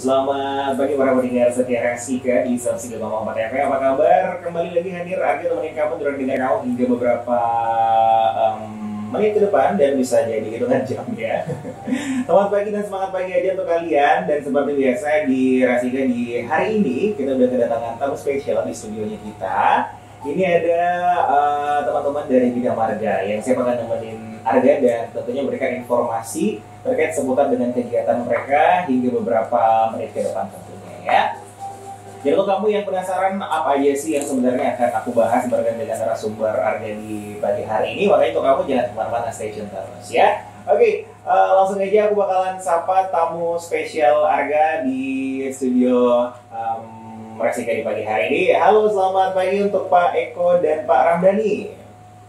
Selamat pagi para pendengar setia Rasika di 103,4 FM. Apa kabar? Kembali lagi hadir Arga temenin kamu durang dengar kamu hingga beberapa menit ke depan dan bisa jadi hitungan jam ya. Selamat pagi dan semangat pagi aja untuk kalian. Dan seperti biasa di Rasika di hari ini kita udah kedatangan tamu spesial di studionya kita. Ini ada teman-teman dari Bina Marga yang siap akan nemenin Arga dan tentunya memberikan informasi terkait seputar dengan kegiatan mereka hingga beberapa menit ke depan tentunya ya. Jadi untuk kamu yang penasaran apa aja sih yang sebenarnya akan aku bahas berkaitan dengan narasumber Arga di pagi hari ini, makanya untuk kamu jangan kemana-mana, stay tune terus ya. Oke, langsung aja aku bakalan sapa tamu spesial Arga di studio Rasika di pagi hari ini. Halo, selamat pagi untuk Pak Eko dan Pak Ramdhani.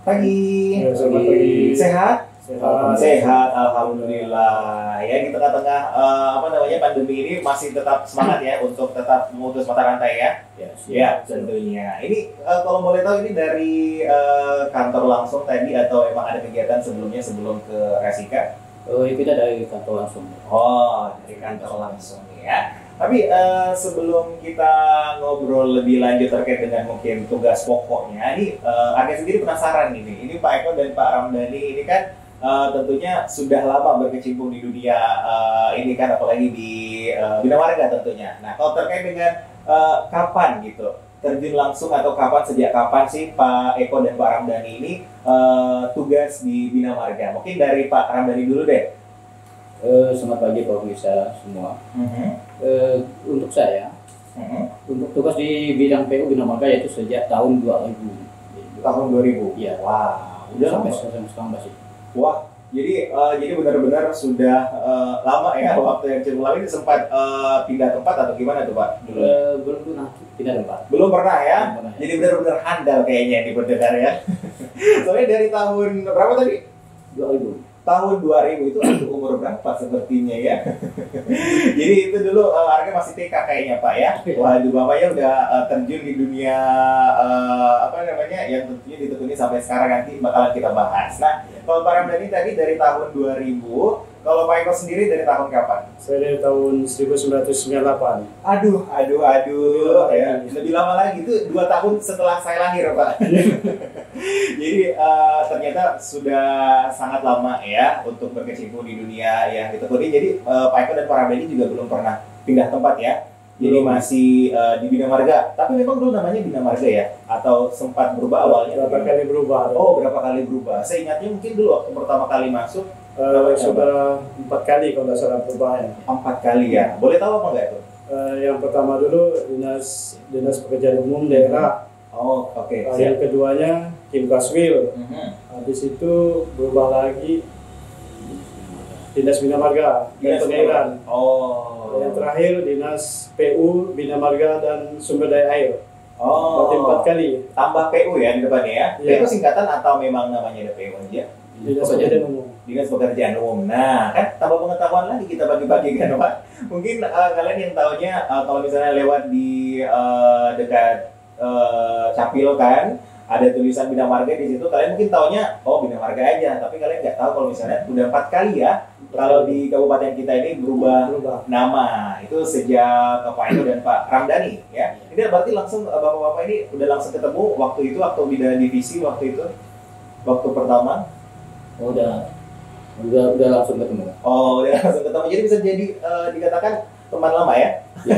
Pagi. Selamat pagi. Sehat? Sehat. Sehat, alhamdulillah. Ya, di tengah-tengah pandemi ini masih tetap semangat ya untuk tetap memutus mata rantai ya. Ya, tentunya. Ini kalau boleh tahu ini dari kantor langsung tadi atau emang ada kegiatan sebelumnya sebelum ke Rasika? Oh, kita dari kantor langsung. Oh, dari kantor langsung ya. Tapi sebelum kita ngobrol lebih lanjut terkait dengan mungkin tugas pokoknya, ini Arga sendiri penasaran ini. Ini Pak Eko dan Pak Ramdhani ini kan tentunya sudah lama berkecimpung di dunia ini kan, apalagi di Bina Marga tentunya. Nah, kalau terkait dengan kapan gitu terjun langsung atau sejak kapan sih Pak Eko dan Pak Ramdhani ini tugas di Bina Marga? Mungkin dari Pak Ramdhani dulu deh. Selamat pagi Pak Bisa semua. Untuk saya, untuk tugas di bidang PU Bina Marga yaitu sejak tahun 2000. Tahun 2000? Iya. Wah, Udah udah sampai lama. sekarang masih. Wah, jadi benar-benar sudah lama ya. Waktu yang cenderung ini sempat pindah tempat atau gimana tuh Pak? Dulu? Belum pernah pindah tempat. Belum pernah ya? Belum pernah, ya. Jadi benar-benar handal kayaknya di pendengar ya. Soalnya dari tahun berapa tadi? 2000. Tahun 2000 itu aduh, umur berapa sepertinya ya. Jadi itu dulu Arga masih TK kayaknya Pak ya. Waduh, bapaknya udah terjun di dunia yang tentunya ditekuni sampai sekarang, nanti bakalan kita bahas. Nah, kalau Pak Ramdhani tadi dari tahun 2000, kalau Pak Eko sendiri dari tahun kapan? Saya dari tahun 1998. Aduh ya. Lebih lama lagi, itu 2 tahun setelah saya lahir Pak. Jadi ternyata sudah sangat lama ya untuk berkecimpung di dunia yang ditekuni. Jadi Pak Eko dan Pak Ramdhani juga belum pernah pindah tempat ya. Jadi masih di Bina Marga. Tapi memang dulu namanya Bina Marga ya? Atau sempat berubah awalnya? Berapa kali berubah? Oh, berapa kali berubah. Saya ingatnya mungkin dulu waktu pertama kali masuk sudah 4 kali kalau tidak salah perubahannya. 4 kali ya. Boleh tahu apa enggak itu? Yang pertama dulu dinas pekerjaan umum daerah. Oh, oke. Yang keduanya Kim Kaswil. Habis itu berubah lagi dinas Bina Marga dan pengairan. Oh. Yang terakhir dinas PU Bina Marga dan sumber daya air. Oh. Berarti 4 kali. Tambah PU ya di depannya ya. Iya. Itu singkatan atau memang namanya ada PU aja? Dinas pekerjaan umum. Dinas Pekerjaan Umum. Nah, kan tambah pengetahuan lagi kita bagi-bagi kan Pak. Mungkin kalian yang tahunya kalau misalnya lewat di dekat Capil kan, ada tulisan Bina Marga di situ, kalian mungkin taunya oh Bina Marga aja, tapi kalian nggak tahu kalau misalnya udah 4 kali ya kalau di kabupaten kita ini berubah nama. Itu sejak Pak Eko dan Pak Ramdhani ya. Ini berarti langsung bapak-bapak ini udah langsung ketemu waktu itu, waktu beda divisi waktu itu, waktu pertama. Oh, udah langsung ketemu. Oh, udah langsung ketemu. Jadi bisa jadi dikatakan teman lama ya? Ya,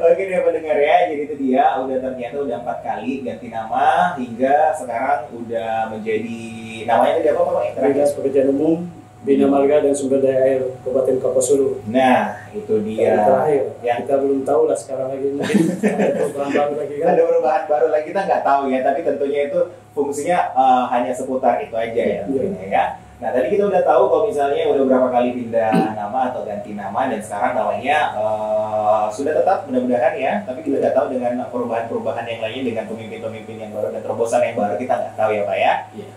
Oke dia pendengar ya, jadi itu dia ternyata udah 4 kali ganti nama hingga sekarang udah menjadi namanya tadi apa Pak? Dinas Pekerjaan Umum Bina Marga dan Sumber Daya Air Kabupaten Kapuasulu. Nah, itu dia. Terakhir. Ya. Kita belum tahu lah sekarang lagi mungkin ada perubahan baru lagi kan. Ada perubahan baru lagi kita nggak tahu ya, tapi tentunya itu fungsinya hanya seputar itu aja ya tentunya ya. Nah, tadi kita udah tahu kalau misalnya udah berapa kali pindah nama atau ganti nama dan sekarang namanya sudah tetap mudah-mudahan ya, tapi kita nggak tahu dengan perubahan-perubahan yang lainnya dengan pemimpin-pemimpin yang baru dan terobosan yang baru, kita nggak tahu ya Pak ya.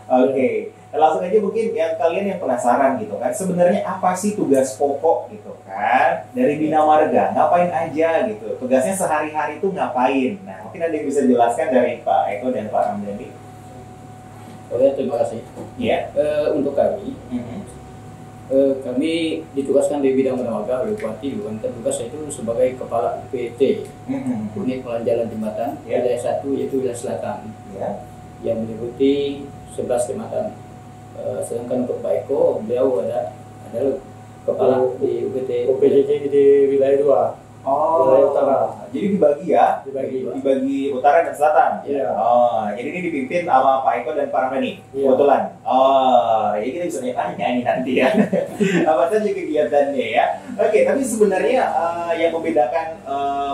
Oke. Langsung aja mungkin kalian yang penasaran gitu kan, sebenarnya apa sih tugas pokok gitu kan dari Bina Marga, ngapain aja gitu, tugasnya sehari-hari itu ngapain. Nah, mungkin ada yang bisa jelaskan dari Pak Eko dan Pak Ramdhani. Oke, terima kasih. Iya. Untuk kami, Kami ditugaskan di bidang dermaga oleh Bupati. Banten tugas itu sebagai kepala UPT, unit pengelolaan jalan jembatan wilayah 1 yaitu wilayah selatan, yang meliputi 11 kecamatan. Sedangkan untuk Pak Eko, beliau adalah kepala di UPT di wilayah 2. Wilayah utara. Jadi dibagi utara dan selatan. Jadi ini dipimpin sama Pak Eko dan Pak Ramdhani. Kebetulan. Jadi kita bisa tanya ini nanti ya. Apa saja kegiatannya ya. Oke, tapi sebenarnya yang membedakan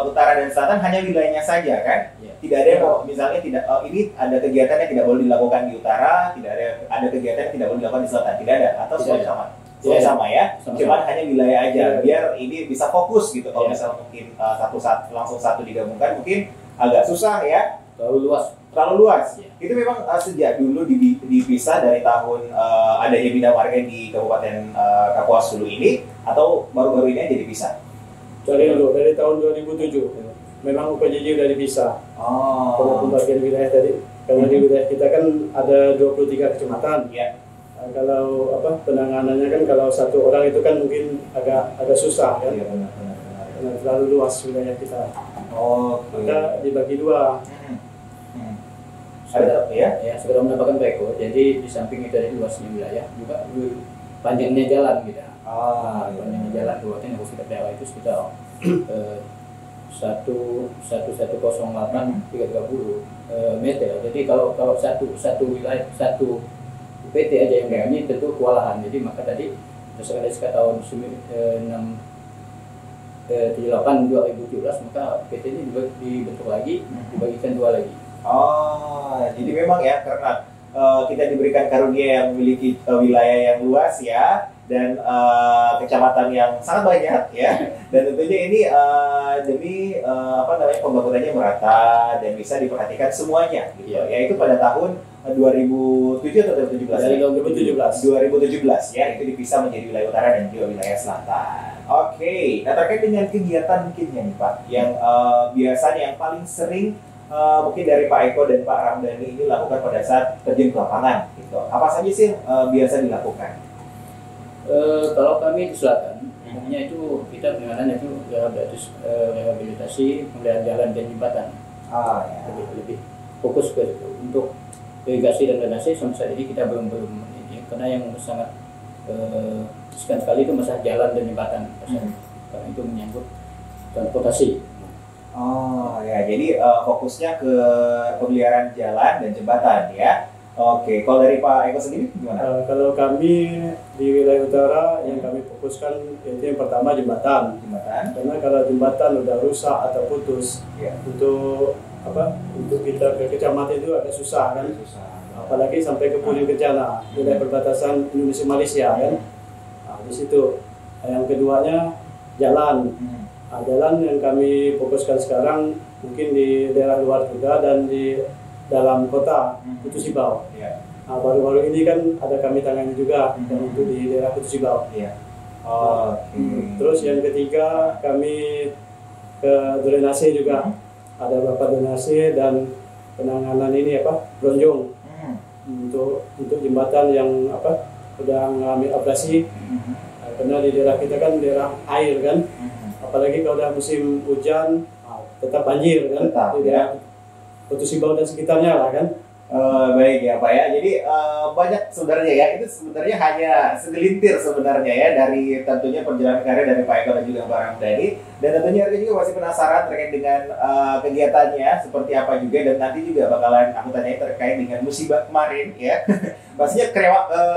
utara dan selatan hanya wilayahnya saja kan? Tidak ada misalnya ini ada kegiatan yang tidak boleh dilakukan di utara, tidak ada kegiatan yang tidak boleh dilakukan di selatan, tidak ada atau semua sama. Sama ya, cuman hanya wilayah aja biar ini bisa fokus gitu. Kalau misalnya mungkin langsung satu digabungkan mungkin agak susah ya, terlalu luas. Itu memang sejak dulu dipisah dari tahun adanya bina marga di Kabupaten Kapuas dulu ini, atau baru-baru ini aja dipisah? Dari tahun 2007 memang UPJJ udah dipisah. Kalau pembagian wilayah tadi, karena di wilayah kita kan ada 23 kecamatan. Kalau penanganannya kan kalau satu orang itu kan mungkin agak susah kan. Benar. Karena terlalu luas wilayah kita. Maka dibagi 2. Segera mendapatkan Pak Eko. Jadi di samping itu dari luasnya wilayah juga panjangnya jalan gitu. Panjangnya jalan buatnya yang sudah daerah itu sekitar 1.108.330 meter. Jadi kalau satu wilayah satu PT aja yang kami tentu kewalahan. Jadi maka tadi berdasarkan SK tahun 78/2017 maka PT ini dibentuk lagi, dibagikan 2 lagi. Jadi memang ya karena kita diberikan karunia yang memiliki wilayah yang luas ya, dan kecamatan yang sangat banyak ya, dan tentunya ini demi pembangunannya merata dan bisa diperhatikan semuanya gitu. Yaitu pada tahun 2007 atau 2017? 2017 ya, itu dipisah menjadi wilayah utara dan juga wilayah selatan. Oke, nah terkait dengan kegiatan mungkinnya nih Pak, yang biasanya yang paling sering mungkin dari Pak Eko dan Pak Ramdhani ini lakukan pada saat terjun ke lapangan gitu. Apa saja sih yang biasa dilakukan? Kalau kami di selatan, umumnya itu kita penanganan itu rehabilitasi pemeliharaan jalan dan jembatan. Lebih fokus ke itu. Untuk irigasi dan drainase sampai saat ini kita belum ini, karena yang sangat sekian sekali itu masalah jalan dan jembatan, karena itu menyangkut transportasi. Jadi fokusnya ke pemeliharaan jalan dan jembatan ya. Oke, kalau dari Pak Eko sendiri gimana? Kalau kami di wilayah utara yang kami fokuskan itu yang pertama jembatan. Karena kalau jembatan udah rusak atau putus, untuk kita ke kecamatan itu agak susah kan. Apalagi sampai ke Pulau Kencana, wilayah perbatasan Indonesia Malaysia kan. Di situ. Yang keduanya jalan. Jalan yang kami fokuskan sekarang mungkin di daerah luar juga dan di dalam kota Putu Sibau. Baru-baru ini kan ada kami tangani juga dan itu di daerah Putu Sibau. Terus yang ketiga kami ke drainase juga. Ada beberapa drainase dan penanganan ini bronjong untuk jembatan yang udah mengalami abrasi. Karena di daerah kita kan daerah air kan. Apalagi kalau udah musim hujan tetap banjir kan di daerah Putu Sibau dan sekitarnya lah kan. Baik ya Pak ya, jadi banyak sebenarnya ya, itu sebenarnya hanya segelintir sebenarnya ya dari tentunya perjalanan karir dari Pak Eko dan juga Pak Ramdhani, dan tentunya Arga juga masih penasaran terkait dengan kegiatannya seperti apa juga, dan nanti juga bakalan aku tanya terkait dengan musibah kemarin ya. Pastinya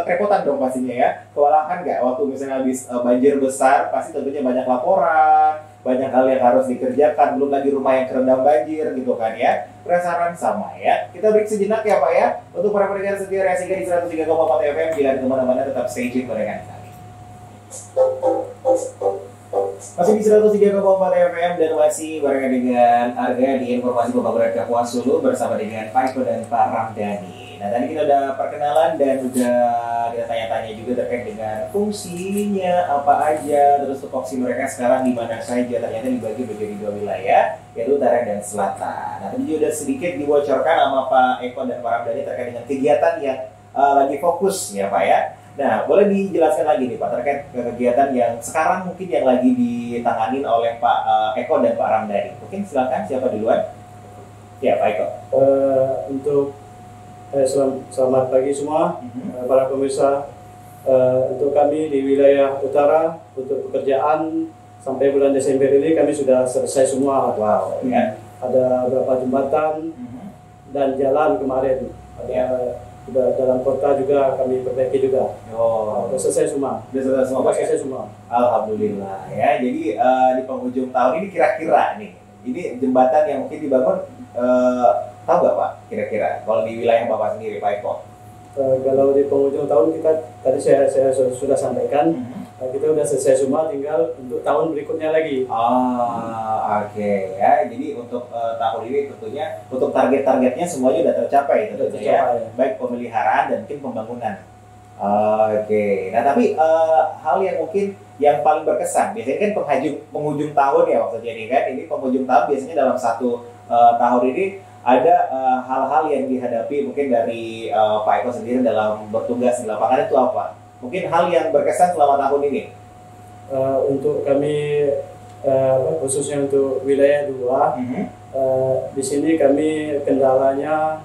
kerepotan dong pastinya ya, kewalahan nggak waktu misalnya habis banjir besar, pasti tentunya banyak laporan, banyak hal yang harus dikerjakan, belum lagi rumah yang kerendam banjir gitu kan ya. Penasaran sama ya. Kita break sejenak ya Pak ya, untuk para pendengar setia Reasika di 103,4 FM. Jangan kemana-mana, tetap stay tune barengan kami. Masih di 103,4 FM dan masih barengan dengan Arga di informasi pembangunan Kapuas Hulu bersama dengan Pak Eko dan Pak Ramdhani. Nah tadi kita udah perkenalan dan udah kita tanya-tanya juga terkait dengan fungsinya apa aja, terus tupoksi mereka sekarang di mana saja. Ternyata dibagi menjadi 2 wilayah, yaitu utara dan selatan. Nah tadi juga udah sedikit dibocorkan sama Pak Eko dan Pak Ramdhani terkait dengan kegiatan yang lagi fokus ya Pak ya. Nah, boleh dijelaskan lagi nih Pak terkait kegiatan yang sekarang mungkin yang lagi ditanganin oleh Pak Eko dan Pak Ramdhani. Mungkin silakan siapa duluan? Ya, Pak Eko. Untuk selamat pagi semua para pemirsa. Untuk kami di wilayah utara untuk pekerjaan sampai bulan Desember ini kami sudah selesai semua. Wow, ya. Ada beberapa jembatan dan jalan kemarin. Ada sudah dalam kota juga kami perbaiki juga. Oh, sudah selesai semua. Sudah selesai semua. Sudah selesai semua. Alhamdulillah ya. Jadi di penghujung tahun ini kira-kira nih, ini jembatan yang mungkin dibangun tahu nggak Pak? Kira-kira kalau di wilayah Bapak sendiri Pak Eko? Kalau di penghujung tahun kita tadi saya sudah sampaikan. Kita udah selesai semua, tinggal untuk tahun berikutnya lagi. Oke. Ya. Jadi untuk tahun ini tentunya untuk target-targetnya semuanya sudah tercapai tentunya ya. Baik pemeliharaan dan mungkin pembangunan. Oke. Nah tapi hal yang mungkin yang paling berkesan biasanya kan penghujung tahun ya maksudnya ini kan. Ini penghujung tahun biasanya dalam satu tahun ini ada hal-hal yang dihadapi mungkin dari Pak Eko sendiri dalam bertugas di lapangan itu apa? Mungkin hal yang berkesan selama tahun ini. Untuk kami khususnya untuk wilayah 2, di sini kami kendalanya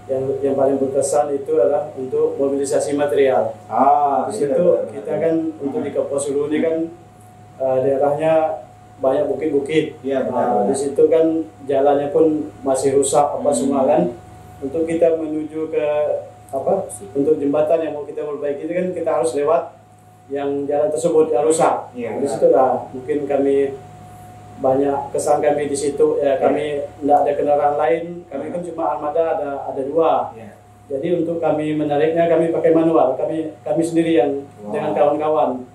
yang paling berkesan itu adalah untuk mobilisasi material. Di situ kita kan untuk di Pos Hulu ini kan daerahnya banyak bukit-bukit. Iya, benar. Di situ kan jalannya pun masih rusak semua kan. Untuk kita menuju ke untuk jembatan yang mau kita perbaiki itu kan kita harus lewat yang jalan tersebut yang rusak. Di situ lah mungkin kami banyak kesan kami di situ ya, kami tidak ada kendaraan lain, kami kan cuma armada ada 2. Jadi untuk kami menariknya kami pakai manual, kami sendirian dengan kawan-kawan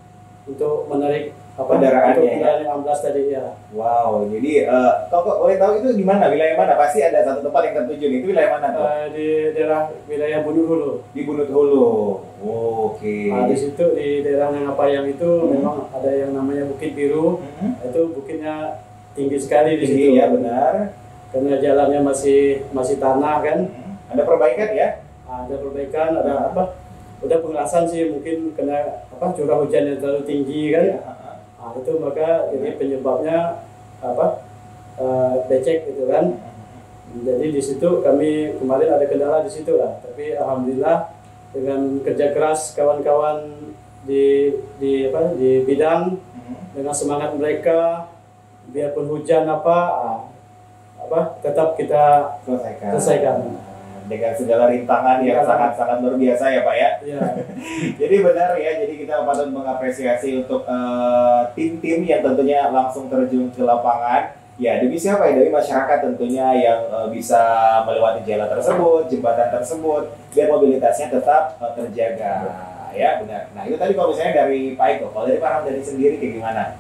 untuk menarik kendaraannya yang amblas tadi ya. Wow, jadi kalau boleh tahu itu di mana, wilayah mana? Pasti ada satu tempat yang tertuju nih. Itu wilayah mana tuh? Di daerah wilayah Bunut Hulu. Di Bunut Hulu. Oke. Di situ di daerah Nangapayang itu memang ada yang namanya Bukit Biru. Itu bukitnya tinggi sekali di situ. Ya benar. Karena jalannya masih tanah kan. Ada perbaikan ya? Ada perbaikan, ada udah pengelasan sih mungkin kena curah hujan yang terlalu tinggi kan. Itu maka jadi penyebabnya becek gitu kan. Jadi di situ kami kemarin ada kendala di situ lah. Tapi alhamdulillah dengan kerja keras kawan-kawan di bidang dengan semangat mereka, biarpun hujan tetap kita selesaikan. Dengan segala rintangan yang sangat-sangat luar biasa ya Pak ya. Jadi benar ya, jadi kita patut mengapresiasi untuk tim-tim yang tentunya langsung terjun ke lapangan. Ya demi siapa ya? Demi masyarakat tentunya yang bisa melewati jalan tersebut, jembatan tersebut, biar mobilitasnya tetap terjaga. Ya benar. Nah itu tadi kalau misalnya dari Pak Eko, kalau dari Pak Ramdhani sendiri kayak gimana?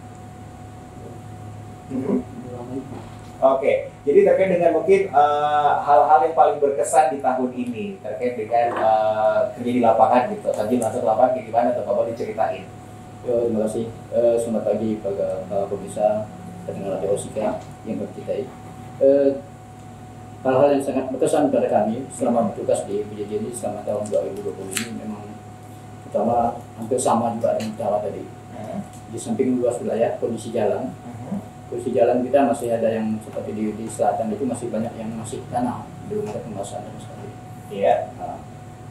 Oke, jadi terkait dengan mungkin hal-hal yang paling berkesan di tahun ini terkait dengan kerja di lapangan gitu. Tadi masuk lapangan kayak gimana tuh, Pak boleh diceritain? Terima kasih. Selamat pagi para pemirsa pendengar Radio Osika yang bercintai. Hal-hal yang sangat berkesan pada kami selama bertugas di PJJ ini selama tahun 2020 ini memang pertama hampir sama juga dengan Jawa tadi. Di samping luas wilayah, kondisi jalan kita masih ada yang seperti di selatan itu masih banyak yang masih tanah, belum ada pembahasan dan sebagainya. Iya.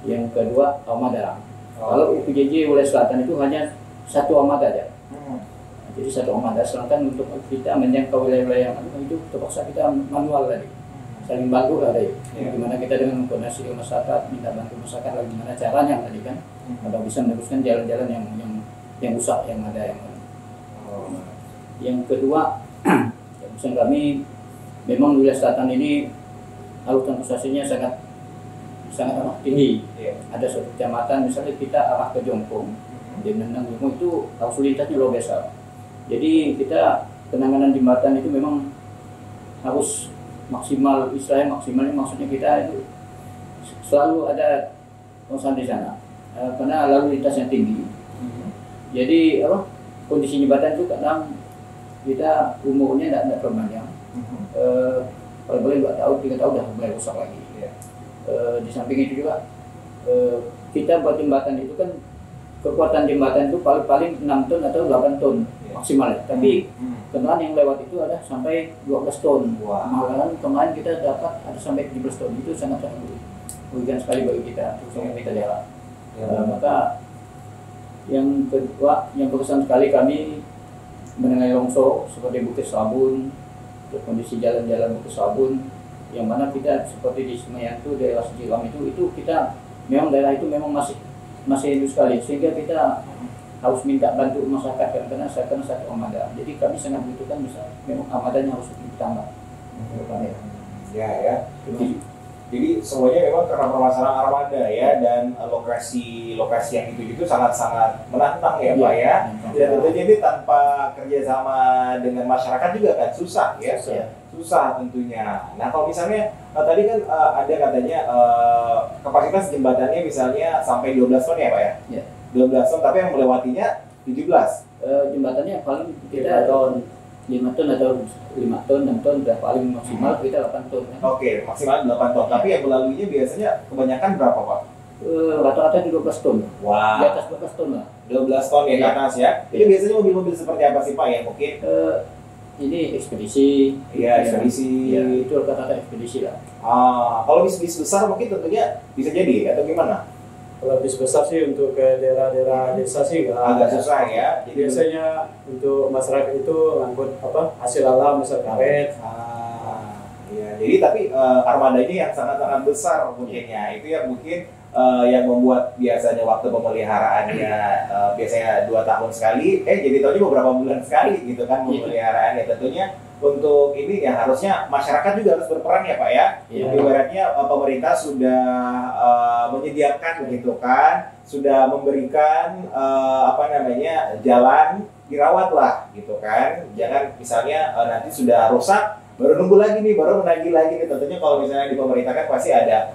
Yang kedua armada. Kalau PJJ wilayah selatan itu hanya satu armada aja. Jadi satu armada, sedangkan untuk kita menjangkau wilayah-wilayah itu terpaksa kita manual tadi, saling bantu lah tadi. Gimana kita dengan koordinasi dengan masyarakat, minta bantu masyarakat lagi gimana caranya tadi kan, atau bisa meneruskan jalan-jalan yang rusak yang ada. Yang kedua, urusan kami memang wilayah selatan ini alur transportasinya sangat tinggi. Ada suatu kecamatan misalnya kita arah ke Jongkong, di Nendang Jongkong itu arus lintasnya luar biasa. Jadi kita penanganan jembatan itu memang harus maksimal, istilahnya maksimalnya maksudnya kita itu selalu ada konsen di sana karena lalu lintasnya tinggi. Jadi kondisi jembatan itu kadang kita umurnya tidak perpanjang. Kalau boleh 2 tahun, 3 tahun udah mulai rusak lagi. Di samping itu juga kita buat jembatan itu kan kekuatan jembatan itu paling 6 ton atau 8 ton maksimal. Tapi kendaraan yang lewat itu ada sampai 12 ton. Malahan kemarin kita dapat ada sampai 17 ton. Itu sangat merugikan sekali bagi kita untuk kita jalan. Maka yang kedua, yang berkesan sekali kami mengenai longsor seperti Bukit Sabun, kondisi jalan-jalan Bukit Sabun, yang mana kita seperti di Semeyantu, daerah Sejiram itu kita memang daerah itu memang masih hindu sekali, sehingga kita harus minta bantu masyarakat karena satu armada. Jadi kami sangat membutuhkan memang armadanya harus ditambah. Ya. Jadi semuanya memang karena permasalahan armada ya, dan lokasi yang itu sangat-sangat menantang ya Pak ya. Dan tentunya ini tanpa kerjasama dengan masyarakat juga kan susah ya. Susah tentunya. Nah kalau misalnya tadi kan ada katanya kapasitas jembatannya misalnya sampai 12 ton ya Pak ya? 12 ton, tapi yang melewatinya 17. Jembatannya paling kita 5 ton atau 5 ton, 6 ton, udah paling maksimal kita 8 ton. Oke, maksimal 8 ton. Tapi yang melaluinya biasanya kebanyakan berapa Pak? Rata-rata di 12 ton. Wah. Di atas 12 ton lah. 12 ton ya ke atas ya. Ini biasanya mobil-mobil seperti apa sih Pak ya mungkin? Ini ekspedisi. Iya, ekspedisi. Ya, itu rata-rata ekspedisi lah. Kalau bis besar mungkin tentunya bisa jadi atau gimana? Kalau bis besar sih untuk ke daerah-daerah desa sih agak susah ya. Jadi biasanya untuk masyarakat itu ngangkut hasil alam, misal karet. Iya. Jadi tapi armada ini yang sangat-sangat besar mungkinnya. Itu yang mungkin yang membuat biasanya waktu pemeliharaannya biasanya 2 tahun sekali, jadi tahunya beberapa bulan sekali gitu kan pemeliharaannya. Tentunya untuk ini ya harusnya masyarakat juga harus berperan ya Pak ya. Ibaratnya pemerintah sudah menyediakan gitu kan, sudah memberikan jalan, dirawat lah gitu kan. Jangan misalnya nanti sudah rusak baru nunggu lagi nih, baru menagih lagi nih. Tentunya kalau misalnya di pemerintah kan pasti ada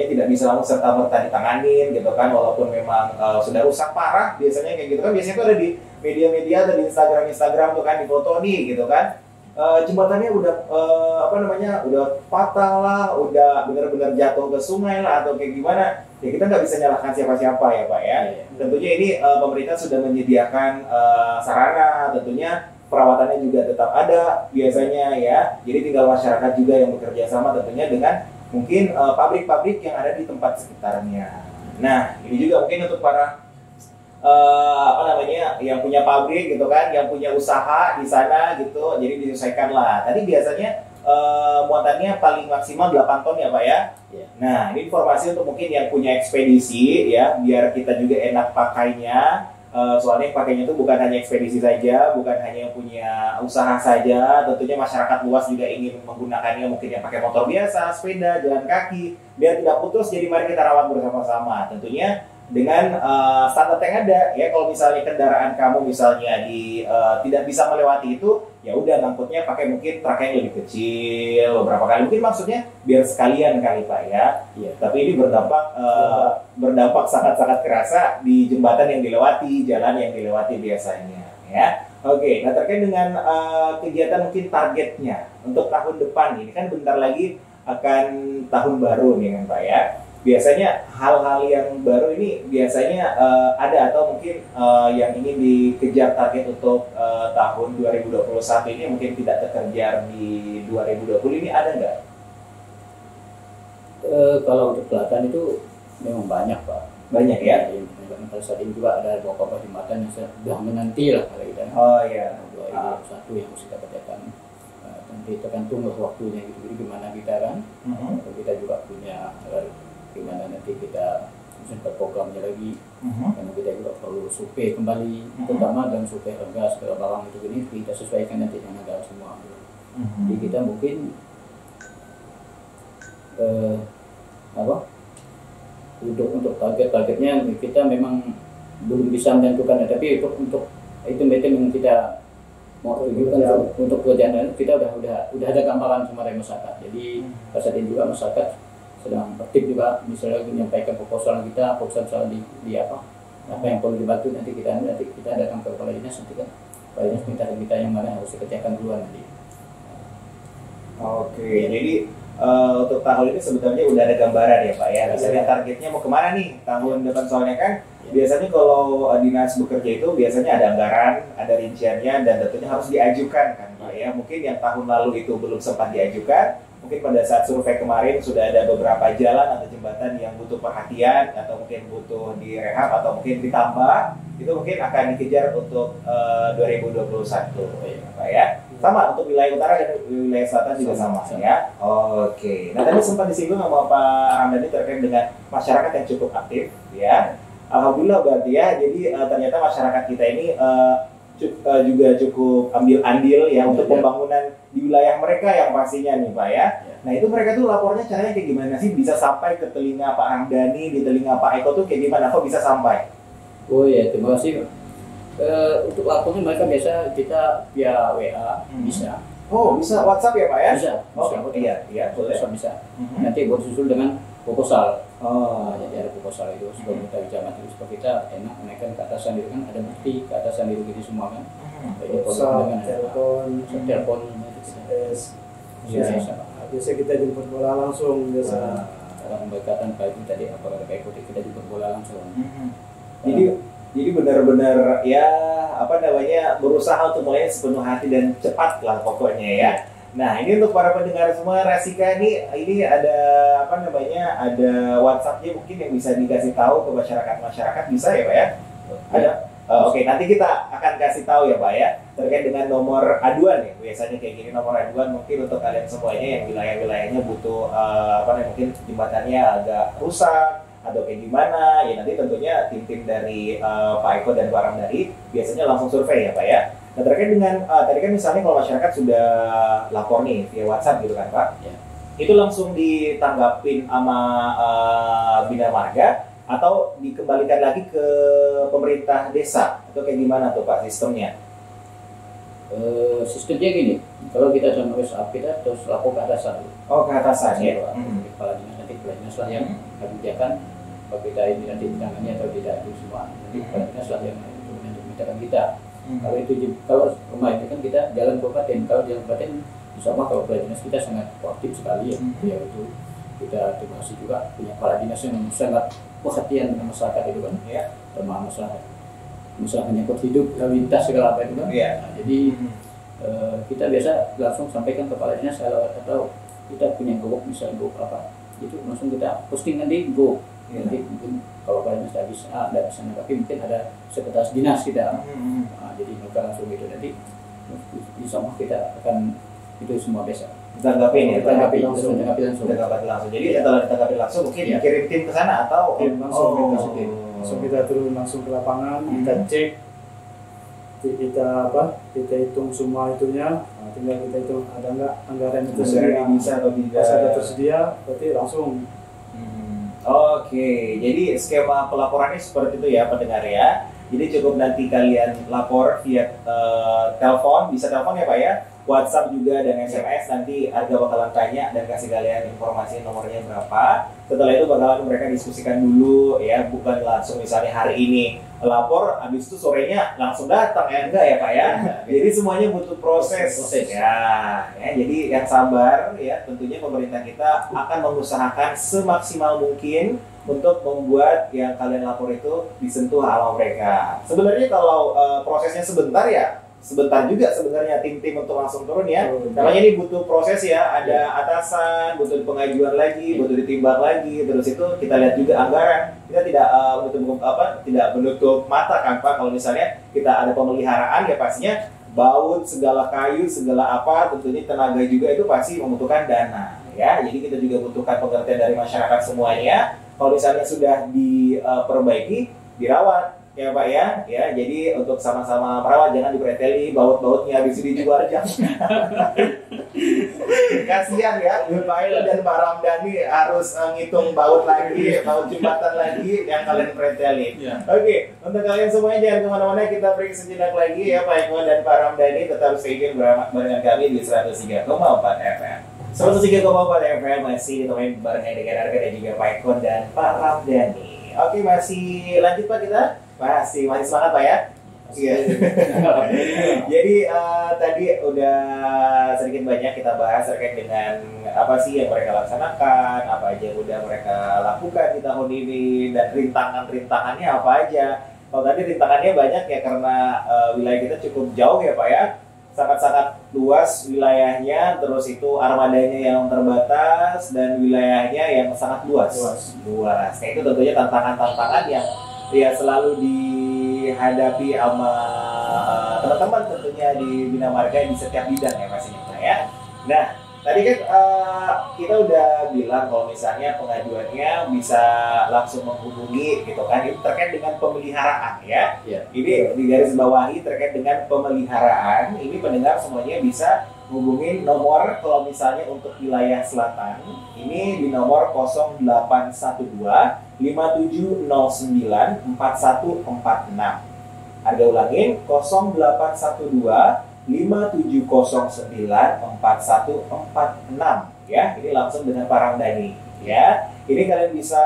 tidak bisa langsung serta-merta ditanganin gitu kan, walaupun memang sudah rusak parah biasanya kayak gitu kan. Biasanya itu ada di media-media atau di Instagram tuh kan, di foto nih gitu kan, jembatannya udah udah patah lah, udah benar-benar jatuh ke sungai lah atau kayak gimana ya, kita nggak bisa nyalahkan siapa-siapa ya Pak ya. Tentunya ini pemerintah sudah menyediakan sarana, tentunya perawatannya juga tetap ada biasanya ya. Jadi tinggal masyarakat juga yang bekerja sama tentunya dengan mungkin pabrik-pabrik yang ada di tempat sekitarnya. Nah ini juga mungkin untuk para yang punya pabrik gitu kan, yang punya usaha di sana gitu, jadi disesuaikan lah. Tadi biasanya muatannya paling maksimal 8 ton ya Pak ya. Nah ini informasi untuk mungkin yang punya ekspedisi ya, biar kita juga enak pakainya. Soalnya pakainya itu bukan hanya ekspedisi saja, bukan hanya yang punya usaha saja. Tentunya masyarakat luas juga ingin menggunakannya, mungkin yang pakai motor biasa, sepeda, jalan kaki, biar tidak putus. Jadi mari kita rawat bersama-sama. Tentunya dengan standar yang ada ya. Kalau misalnya kendaraan kamu misalnya tidak bisa melewati itu, ya udah ngangkutnya pakai mungkin truk yang lebih kecil beberapa kali, mungkin maksudnya biar sekalian kali Pak ya. Tapi ini berdampak sangat-sangat kerasa di jembatan yang dilewati, jalan yang dilewati biasanya ya. Oke, nah terkait dengan kegiatan mungkin targetnya untuk tahun depan, ini kan bentar lagi akan tahun baru nih kan Pak ya. Biasanya hal-hal yang baru ini biasanya ada atau mungkin yang ingin dikejar target untuk tahun 2021 ini mungkin tidak terkejar di 2020 ini ada nggak? Kalau untuk Selatan itu memang banyak Pak. Banyak ya? Pada saat ini juga ada beberapa jembatan yang sudah menanti lah kalau kita. 2021 yang harus kita kerjakan. Nanti tergantung waktunya gitu. Jadi gimana kita kan? Kita juga punya gimana nanti kita sempat programnya lagi, karena kita juga perlu survei kembali, terutama dan survei harga segala barang itu ini kita sesuaikan nanti dengan harga semua. Jadi kita mungkin untuk targetnya kita memang belum bisa menentukan, tapi untuk itu yang kita mau tujukan untuk pekerjaan kita udah ada gambaran sama dari masyarakat. Jadi pada saat ini juga masyarakat sedang aktif juga, misalnya menyampaikan proposal kita, di apa yang perlu dibantu, nanti kita datang ke kepala dinas, nanti kan kepala dinas minta kita yang mana harus dikerjakan duluan nanti. Oke, jadi untuk tahun ini sebenarnya udah ada gambaran ya Pak ya. Misalnya targetnya mau kemana nih tahun depan, soalnya kan biasanya kalau dinas bekerja itu biasanya ada anggaran, ada rinciannya, dan tentunya harus diajukan kan Pak ya. Mungkin yang tahun lalu itu belum sempat diajukan, mungkin pada saat survei kemarin sudah ada beberapa jalan atau jembatan yang butuh perhatian atau mungkin butuh direhab atau mungkin ditambah, itu mungkin akan dikejar untuk 2021 ya Pak ya. Sama untuk wilayah utara dan wilayah selatan juga sama ya. Oke. Nah tadi sempat disinggung sama Pak Ramdhani terkait dengan masyarakat yang cukup aktif ya. Alhamdulillah berarti ya. Jadi ternyata masyarakat kita ini juga cukup ambil andil ya untuk pembangunan di wilayah mereka yang pastinya nih Pak ya. Nah itu mereka tuh lapornya caranya kayak gimana sih bisa sampai ke telinga Pak Ramdhani, di telinga Pak Eko tuh kayak gimana? Kok bisa sampai? Oh ya, terima kasih. Untuk lapornya mereka biasa kita via WA bisa. Oh bisa WhatsApp ya Pak ya? Bisa. Oh iya boleh. Bisa. Nanti bersusul dengan proposal. Oh jadi ada proposal itu sebelum kita bicara itu supaya kita enak menaikkan ke atasan itu kan ada bukti ke atasan itu gitu semua kan. Proposal, telepon, biasa kita jemput bola langsung biasa. Kalau pendekatan Pak itu tadi apa kata Pak Eko kita jemput bola langsung. Jadi benar-benar ya apa namanya berusaha untuk mulai sepenuh hati dan cepat lah pokoknya ya. Nah ini untuk para pendengar semua, Rasika ini ada apa namanya ada WhatsApp-nya mungkin yang bisa dikasih tahu ke masyarakat bisa ya Pak ya? Ada. Oke, nanti kita akan kasih tahu ya Pak ya terkait dengan nomor aduan ya. Biasanya kayak gini nomor aduan mungkin untuk kalian semuanya yang wilayah-wilayahnya butuh apa namanya mungkin jembatannya agak rusak atau kayak gimana ya, nanti tentunya tim-tim dari Pak Eko dan Pak Ramdhani biasanya langsung survei ya Pak ya. Nah terkait dengan tadi kan misalnya kalau masyarakat sudah lapor nih via WhatsApp gitu kan Pak ya, itu langsung ditanggapin sama Bina Marga atau dikembalikan lagi ke pemerintah desa atau kayak gimana tuh Pak sistemnya? Sistemnya gini, kalau kita sama WhatsApp kita terus lapor ke atasan. Oh ke atasan ya? Kepala dinas, nanti kepala dinas lah yang kebijakan kalau kita ini nanti ditangani atau tidak itu semua nanti kepala dinas lah yang memintakan kita. Kalau rumah itu kan kita jalan kabupaten, kalau jalan kabupaten sama kalau kepala dinas kita sangat aktif sekali ya, yaitu kita terima kasih juga punya kepala dinas yang sangat perhatian dengan masyarakat itu kan, termasuk masalah menyangkut hidup, lalu lintas segala apa itu kan. Nah, jadi kita biasa langsung sampaikan kepala dinas atau kita punya grup misalnya grup apa itu langsung kita posting nanti grup. Nanti mungkin kalau kepala dinas tidak bisa tapi mungkin ada sekretaris dinas kita. Nah, jadi mereka langsung itu nanti insya Allah kita akan itu semua biasa. Ditanggapi langsung. Jadi setelah ditanggapi langsung mungkin dikirim tim ke sana atau langsung kita turun langsung ke lapangan, kita cek, kita hitung semua itunya, tinggal kita hitung ada nggak anggaran itu bisa atau tidak. Pas ada tersedia, berarti langsung. Oke, jadi skema pelaporannya seperti itu ya pendengar ya. Jadi cukup nanti kalian lapor via telepon, bisa telepon ya Pak ya, WhatsApp juga dan SMS, nanti Arga bakalan tanya dan kasih kalian informasi nomornya berapa. Setelah itu bakalan mereka diskusikan dulu ya, bukan langsung misalnya hari ini lapor, habis itu sorenya langsung datang ya, enggak ya Pak ya. Jadi semuanya butuh proses. Ya, jadi yang sabar ya, tentunya pemerintah kita akan mengusahakan semaksimal mungkin untuk membuat yang kalian lapor itu disentuh alam mereka. Sebenarnya kalau prosesnya sebentar juga sebenarnya tim-tim untuk langsung turun ya. Namanya ini butuh proses ya, ada atasan, butuh pengajuan lagi, butuh ditimbang lagi, terus itu kita lihat juga anggaran. Kita tidak menutup mata kan Pak, kalau misalnya kita ada pemeliharaan ya pastinya baut, segala kayu, segala apa, tentunya tenaga juga itu pasti membutuhkan dana ya. Jadi kita juga butuhkan pengertian dari masyarakat semuanya. Kalau misalnya sudah diperbaiki, dirawat ya Pak ya, jadi untuk sama-sama merawat, jangan dipreteli baut-bautnya habis dijual aja. Kasihan ya, Pak Eko dan Pak Ramdhani harus ngitung baut lagi, baut jembatan lagi yang kalian preteli. Oke, untuk kalian semuanya jangan kemana-mana, kita break sejenak lagi ya Pak Eko dan Pak Ramdhani, tetap stay tune barengan kami di 103,4 FM. 103,4 FM masih ditemani barengan dengan Arga dan juga Pak Eko dan Pak Ramdhani. Oke, masih lanjut Pak kita? Masih semangat Pak ya? Iya. Jadi tadi udah sedikit banyak kita bahas terkait dengan apa sih yang mereka laksanakan, apa aja yang udah mereka lakukan di tahun ini, dan rintangan-rintangannya apa aja. Kalau tadi rintangannya banyak ya karena wilayah kita cukup jauh ya Pak ya, sangat-sangat luas wilayahnya, terus itu armadanya yang terbatas dan wilayahnya yang sangat luas. Nah, itu tentunya tantangan-tantangan yang ya selalu dihadapi sama teman-teman tentunya di Bina Marga di setiap bidang ya pastinya ya. Nah, tadi kan kita udah bilang kalau misalnya pengaduannya bisa langsung menghubungi gitu kan, itu terkait dengan pemeliharaan ya. Ini di garis bawahi terkait dengan pemeliharaan, ini pendengar semuanya bisa hubungin nomor kalau misalnya untuk wilayah selatan ini di nomor 0812 5709 4146. Harga ulangin 0812 5709 4146 ya. Ini langsung dengan Pak Ramdhani ya. Ini kalian bisa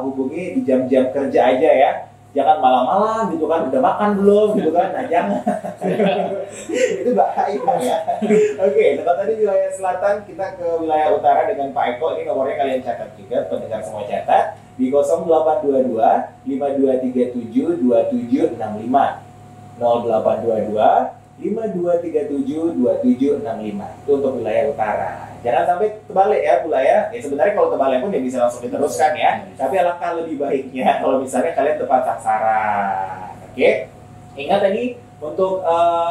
hubungi di jam-jam kerja aja ya. Jangan malam-malam gitu kan, udah makan belum gitu kan, nah jangan. Itu bahaya ya. Oke, nah tadi wilayah selatan, kita ke wilayah utara dengan Pak Eko. Ini nomornya kalian catat juga, pendengar semua catat, di 0822 5237 2765 0822 5237 2765. Itu untuk wilayah utara. Jangan sampai terbalik ya pula ya. Sebenarnya kalau terbalik pun ya bisa langsung diteruskan ya. Tapi alangkah lebih baiknya kalau misalnya kalian tepat sasaran. Oke. Ingat tadi untuk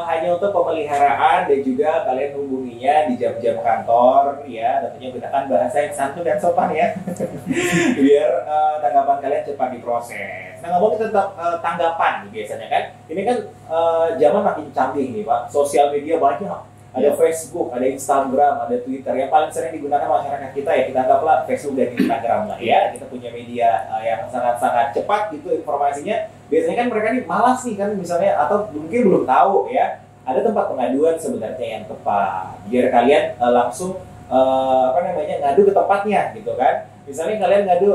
hanya untuk pemeliharaan dan juga kalian hubunginya di jam-jam kantor ya. Tentunya gunakan bahasa yang santun dan sopan ya. Biar tanggapan kalian cepat diproses. Nah, ngomongin tentang tanggapan biasanya kan. Ini kan zaman makin canggih nih Pak. Sosial media banyak. Ada Facebook, ada Instagram, ada Twitter. Yang paling sering digunakan masyarakat kita ya, kita anggaplah Facebook dan Instagram lah ya. Kita punya media yang sangat-sangat cepat gitu informasinya. Biasanya kan mereka nih malas nih kan misalnya, atau mungkin belum tahu ya. Ada tempat pengaduan sebenarnya yang tepat. Biar kalian langsung ngadu ke tempatnya gitu kan. Misalnya kalian ngadu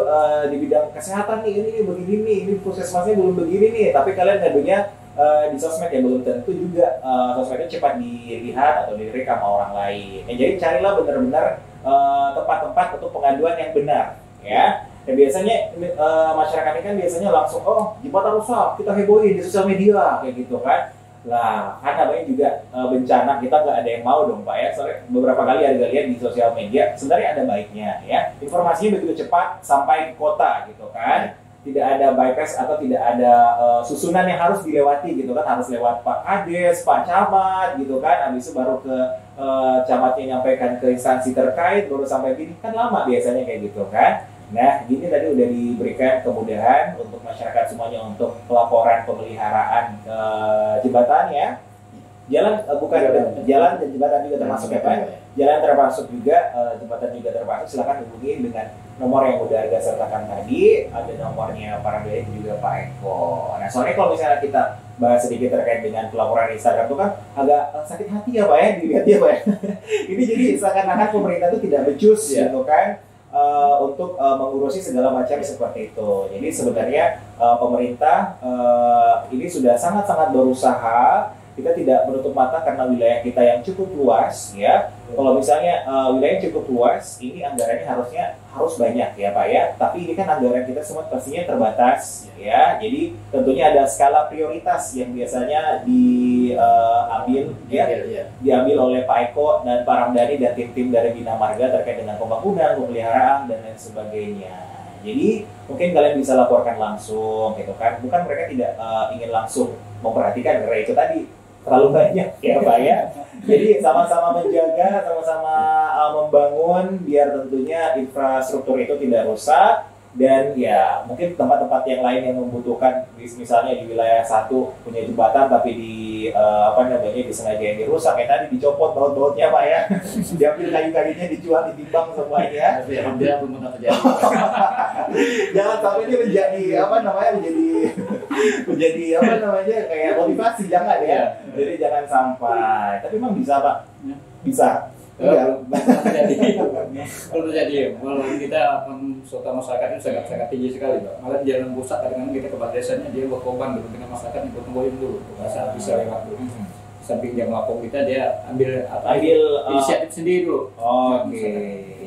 di bidang kesehatan nih, ini begini nih, ini puskesmasnya belum begini nih, tapi kalian ngadunya di sosmed ya belum tentu juga sosmednya cepat dilihat atau direkam sama orang lain. Jadi carilah benar-benar tempat-tempat untuk pengaduan yang benar ya. Dan biasanya masyarakat ini kan biasanya langsung jembatan rusak, kita hebohin di sosial media kayak gitu kan. Lah, kan namanya juga bencana, kita nggak ada yang mau dong Pak ya. Soalnya beberapa kali ada lihat di sosial media, sebenarnya ada baiknya ya. Informasinya begitu cepat sampai ke kota gitu kan. Tidak ada bypass atau tidak ada susunan yang harus dilewati gitu kan. Harus lewat Pak Kades, Pak Camat gitu kan. Habis itu baru ke camatnya nyampaikan ke instansi terkait, baru sampai gini kan lama biasanya kayak gitu kan. Nah, ini tadi udah diberikan kemudahan untuk masyarakat semuanya untuk pelaporan pemeliharaan jembatan ya. Jalan jalan dan jembatan juga termasuk ya Pak. Jalan termasuk juga, jembatan juga termasuk. Silakan hubungi dengan nomor yang udah Arga sertakan tadi. Ada nomornya Pak Ramdhani dan juga Pak Eko. Nah, soalnya kalau misalnya kita bahas sedikit terkait dengan pelaporan Instagram itu kan agak sakit hati ya Pak ya, dilihat ya Pak ya. Ini jadi seakan-akan pemerintah itu tidak becus gitu kan. Untuk mengurusi segala macam seperti itu. Jadi sebenarnya pemerintah ini sudah sangat-sangat berusaha. Kita tidak menutup mata karena wilayah kita yang cukup luas ya. Kalau misalnya wilayah cukup luas, ini anggarannya harus banyak ya Pak ya. Tapi ini kan anggaran kita semua pastinya terbatas ya. Jadi tentunya ada skala prioritas yang biasanya diambil oleh Pak Eko dan Pak Ramdhani dan tim-tim dari Bina Marga terkait dengan pembangunan, pemeliharaan dan lain sebagainya. Jadi mungkin kalian bisa laporkan langsung gitu kan. Bukan mereka tidak ingin langsung memperhatikan karena itu tadi terlalu banyak ya Pak ya. Jadi sama-sama menjaga, sama-sama membangun biar tentunya infrastruktur itu tidak rusak. Dan ya mungkin tempat-tempat yang lain yang membutuhkan, misalnya di wilayah satu punya jembatan tapi disengaja dirusak kayak tadi dicopot baut-bautnya Pak ya. Diambil kayu-kayunya, dijual, ditimbang semuanya. Tapi alhamdulillah belum pernah terjadi. Jangan sampai ini menjadi kayak motivasi, jangan ya. Jadi jangan sampai. Tapi memang bisa Pak. Bisa. belum terjadi. Belum terjadi. Malah kita sota masyarakat itu sangat tinggi sekali, Pak. Malah di jalan pusat kadang-kadang kita ke desanya dia berkorban dulu dengan masyarakat yang gotong royong dulu, saat bisa lewat dulu. Samping dia melapor kita, dia ambil inisiatif sendiri dulu. Oke.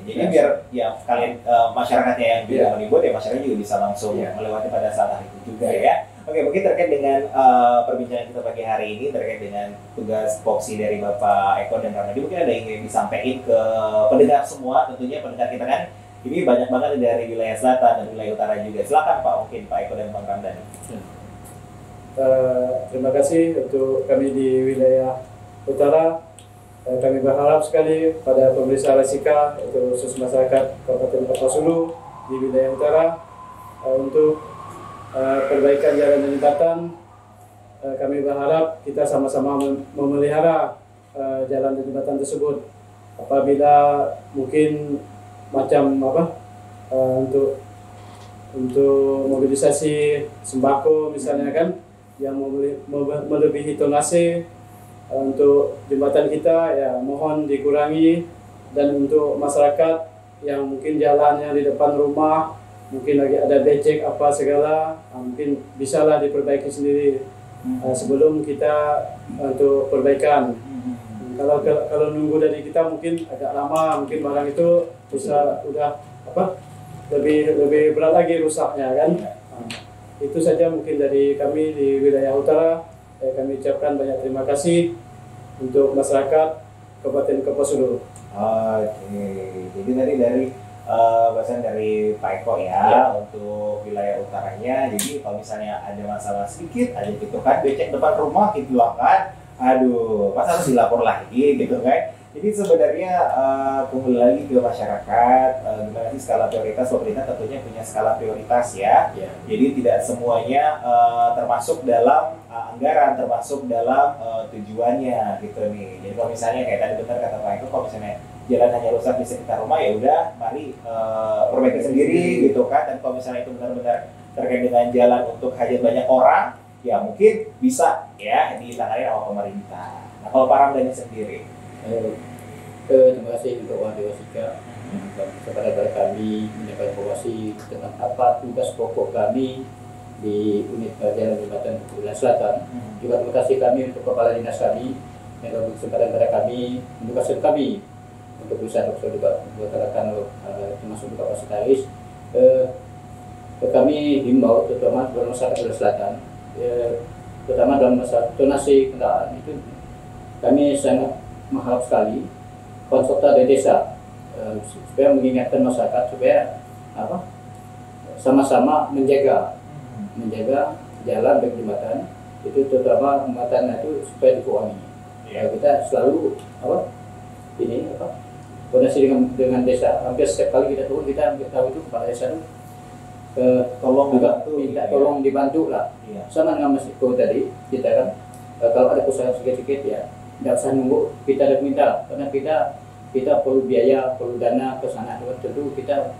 Jadi biar ya kalian masyarakatnya yang juga meliput ya, masyarakat juga bisa langsung melewati pada saat hari itu juga ya. Oke, mungkin terkait dengan perbincangan kita pagi hari ini terkait dengan tugas Popsi dari Bapak Eko dan Ramadi, mungkin ada yang ingin disampaikan ke pendengar semua, tentunya pendengar kita kan ini banyak banget dari wilayah selatan dan wilayah utara juga. Silakan Pak, mungkin Pak Eko dan Bang Ramdhani. Terima kasih untuk kami di wilayah utara. Kami berharap sekali pada pemerintah Rasika, untuk khusus masyarakat Kabupaten Kapuasulu di wilayah utara untuk perbaikan jalan dan jembatan. Kami berharap kita sama-sama memelihara jalan dan jembatan tersebut. Apabila mungkin macam untuk mobilisasi sembako misalnya kan, yang melebihi tonase untuk jembatan kita, ya mohon dikurangi. Dan untuk masyarakat yang mungkin jalannya di depan rumah mungkin lagi ada becek apa segala, mungkin bisalah diperbaiki sendiri sebelum kita untuk perbaikan. Kalau nunggu dari kita mungkin agak lama, mungkin barang itu udah lebih berat lagi rusaknya kan. Itu saja mungkin dari kami di wilayah utara. Kami ucapkan banyak terima kasih untuk masyarakat Kabupaten Kapuasulu. Oke, jadi tadi dari bahasan dari Pak Eko ya untuk wilayah utaranya. Jadi kalau misalnya ada masalah sedikit aja gitu kan, becek depan rumah gitu kan, aduh, pas harus dilapor lagi gitu kan. Jadi sebenarnya kembali lagi ke masyarakat, gimana sih skala prioritas? Pemerintah tentunya punya skala prioritas ya. Jadi tidak semuanya termasuk dalam anggaran, termasuk dalam tujuannya gitu nih. Jadi kalau misalnya kayak tadi benar kata Pak Eko, kalau misalnya jalan hanya rusak di sekitar rumah, ya udah mari perbaiki sendiri gitu kan. Dan kalau misalnya itu benar-benar terkait dengan jalan untuk hajat banyak orang, ya mungkin bisa ya ditangani sama pemerintah. Nah kalau Pak Ramdhani sendiri, terima kasih untuk Wahdi Wasika kepada kami menyampaikan informasi tentang apa tugas pokok kami di unit jalan jembatan wilayah selatan. Juga terima kasih kami untuk kepala dinas kami yang memberi kesempatan kepada kami, tugas kami untuk bisa berkatakan termasuk juga kapasitaris. Kami himbau terutama dalam masyarakat wilayah selatan, terutama dalam masalah donasi kendaraan itu kami sangat mengharap sekali konsultan dari desa supaya mengingatkan masyarakat supaya sama-sama menjaga jalan dan jembatan itu, terutama jembatan itu supaya dikurangi. Kita selalu koordinasi dengan desa. Hampir setiap kali kita turun, kita tahu itu kepala desa itu tolong dibantu, tolong dibantu lah. Sama dengan Mas Iko tadi, kita kan kalau ada usaha sedikit-sedikit ya tidak usah nunggu kita ada minta, karena kita perlu biaya, perlu dana ke sana. Tentu kita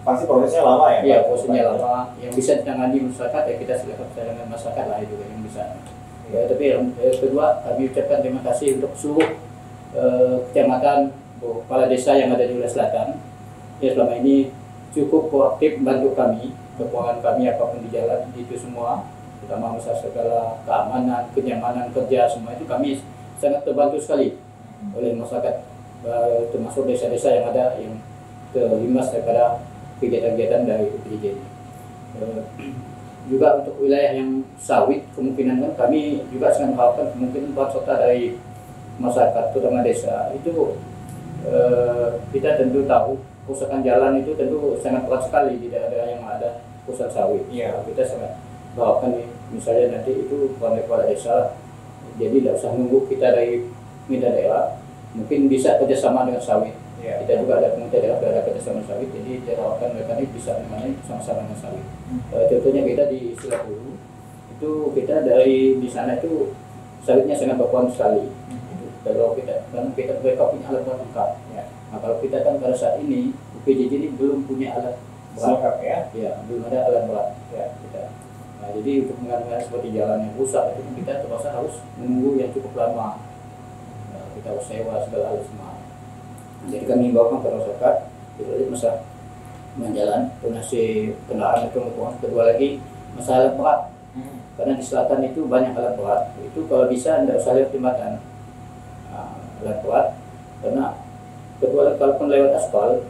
pasti prosesnya lama ya. Iya, prosesnya lama. Yang bisa ditangani masyarakat ya kita silakan dengan masyarakat lah itu yang bisa. Tapi yang kedua, kami ucapkan terima kasih untuk seluruh kecamatan, kepala desa yang ada di wilayah selatan. Ya selama ini cukup proaktif membantu kami, kekuatan kami apapun di jalan itu semua, terutama masalah segala keamanan, kenyamanan kerja, semua itu kami sangat terbantu sekali oleh masyarakat, termasuk desa-desa yang ada yang terimbas daripada kegiatan-kegiatan dari UPJ ini. Juga untuk wilayah yang sawit, kemungkinan kan kami juga sangat mengharapkan kemungkinan peran serta dari masyarakat, terutama desa itu. Kita tentu tahu kerusakan jalan itu tentu sangat berat sekali di daerah yang ada pusat sawit. Kita sangat mengharapkan misalnya nanti itu kepala desa, jadi tidak usah nunggu kita dari minta daerah, mungkin bisa kerjasama dengan sawit. Kita juga ada pemerintah daerah kerjasama sawit, jadi kita harapkan mereka ini bisa mengenai sama-sama dengan sawit. Contohnya kita di Silapulu itu kita dari di sana itu sawitnya sangat berperan sekali. Kalau kita mereka punya alat lengkap. Nah kalau kita kan pada saat ini UPJ ini belum punya alat berat belum ada alat berat kita. Nah, jadi untuk mengatasi seperti jalan yang rusak itu kita terpaksa harus menunggu yang cukup lama. Kita harus sewa segala hal semua. Jadi kami membawakan ke masyarakat itu masalah jalan, donasi kendaraan itu kedua lagi masalah berat. Karena di selatan itu banyak alat berat, itu kalau bisa tidak usah lewat jembatan alat berat, karena kedua kalaupun lewat aspal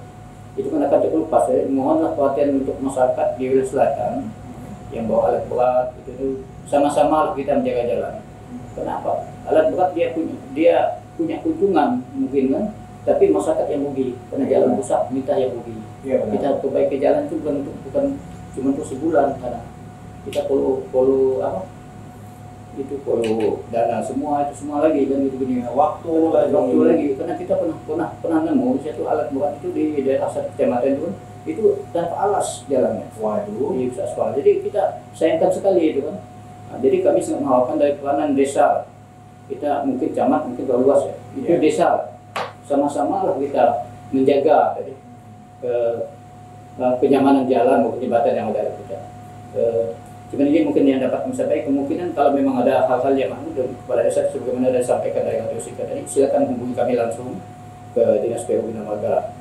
itu kan akan terkelupas. Jadi mohonlah perhatian untuk masyarakat di wilayah selatan yang bawa alat berat itu sama-sama kita menjaga jalan. Kenapa? Alat berat dia punya keuntungan mungkin kan, tapi masyarakat yang rugi karena jalan rusak, minta yang rugi. Kita perbaiki jalan itu bukan cuma untuk sebulan, karena kita perlu dana semua lagi kan gitu gini, waktu lagi karena kita pernah nemu satu alat berat itu di daerah satu kecamatan itu tanpa alas jalannya. Waduh, di aspal. Jadi kita sayangkan sekali itu kan. Nah, jadi kami sangat mengharapkan dari peranan desa, kita mungkin camat mungkin terlalu luas ya, itu desa sama-sama lah kita menjaga kenyamanan jalan maupun jembatan yang ada kita. Cuma ini mungkin yang dapat mencapai kemungkinan kalau memang ada hal-hal yang kepala desa sebagaimana ada disampaikan dari Kak Yosika tadi, silakan hubungi kami langsung ke Dinas PU Bina Marga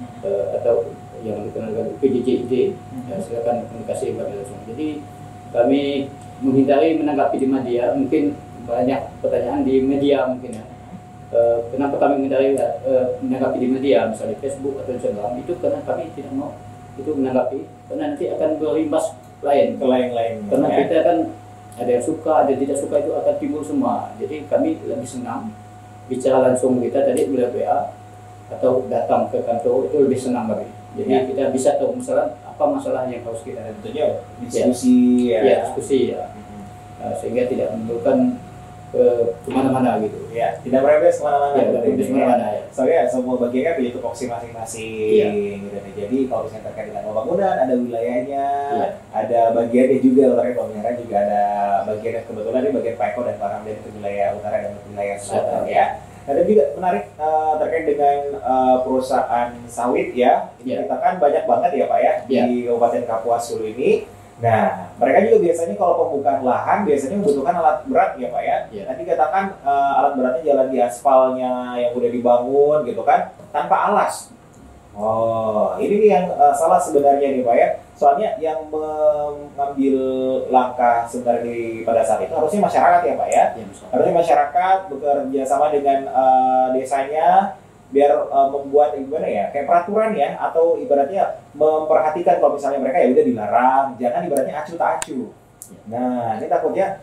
atau yang dikenal dengan PJJID, silakan komunikasi kami langsung. Jadi kami menghindari menanggapi di media, mungkin banyak pertanyaan di media mungkin ya. Kenapa kami menghindari menanggapi di media, misalnya Facebook atau Instagram, itu karena kami tidak mau itu menanggapi, karena nanti akan berimbas lain karena kita kan ada yang suka, ada yang tidak suka, itu akan timbul semua. Jadi kami lebih senang bicara langsung kita tadi melalui WA atau datang ke kantor, itu lebih senang kami. Jadi kita bisa tahu apa masalah yang harus kita tentunya diskusi sehingga tidak menimbulkan kemana-mana gitu. Ya, tidak merebes kemana-mana. Ya. Soalnya semua bagian kan punya tupoksi masing-masing. Gitu. Jadi kalau misalnya terkait dengan pembangunan ada wilayahnya, ada bagiannya juga. Terkait pemeliharaan juga ada bagian kebetulan di bagian Pak Eko dan Pak Ramdan itu wilayah utara dan wilayah selatan ya. Ada juga menarik terkait dengan perusahaan sawit ya. Ini kita kan banyak banget ya Pak ya di Kabupaten Kapuas Hulu ini. Nah, mereka juga biasanya kalau pembukaan lahan biasanya membutuhkan alat berat ya Pak ya. Nanti katakan alat beratnya jalan di aspalnya yang udah dibangun gitu kan, tanpa alas. Oh, ini nih yang salah sebenarnya nih Pak ya. Soalnya yang mengambil langkah sebenarnya pada saat itu harusnya masyarakat ya Pak ya. Harusnya masyarakat bekerja sama dengan desanya, biar membuat gimana ya, kayak peraturan ya, atau ibaratnya memperhatikan kalau misalnya mereka ya udah dilarang, jangan ibaratnya acuh tak acuh. Nah, ini takutnya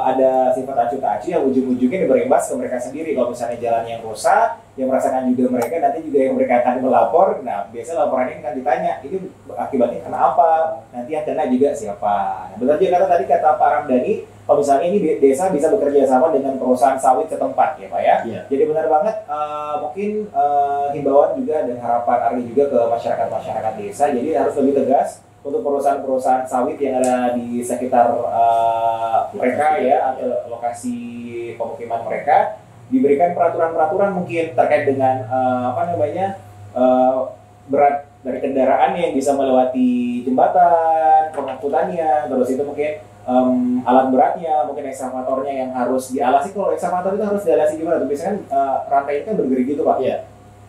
ada sifat acuh tak acuh yang ujung-ujungnya berimbas ke mereka sendiri. Kalau misalnya jalan yang rusak, yang merasakan juga mereka, nanti juga yang mereka akan melapor. Nah, biasanya laporan ini kan ditanya, ini akibatnya kenapa? Nanti yang kena juga siapa? Nah, benar juga tadi kata Pak Ramdhani, kalau misalnya ini desa bisa bekerja sama dengan perusahaan sawit setempat ya Pak ya. Jadi benar banget, mungkin himbauan juga dan harapan Ardi juga ke masyarakat desa, jadi harus lebih tegas untuk perusahaan-perusahaan sawit yang ada di sekitar mereka ya, atau lokasi pemukiman mereka, diberikan peraturan-peraturan mungkin terkait dengan berat dari kendaraan yang bisa melewati jembatan, pengangkutannya, terus itu mungkin alat beratnya, mungkin eksavatornya yang harus dialasi. Kalau eksavator itu harus dialasi gimana tuh? Biasanya kan rantai itu kan bergerak gitu Pak. Iya.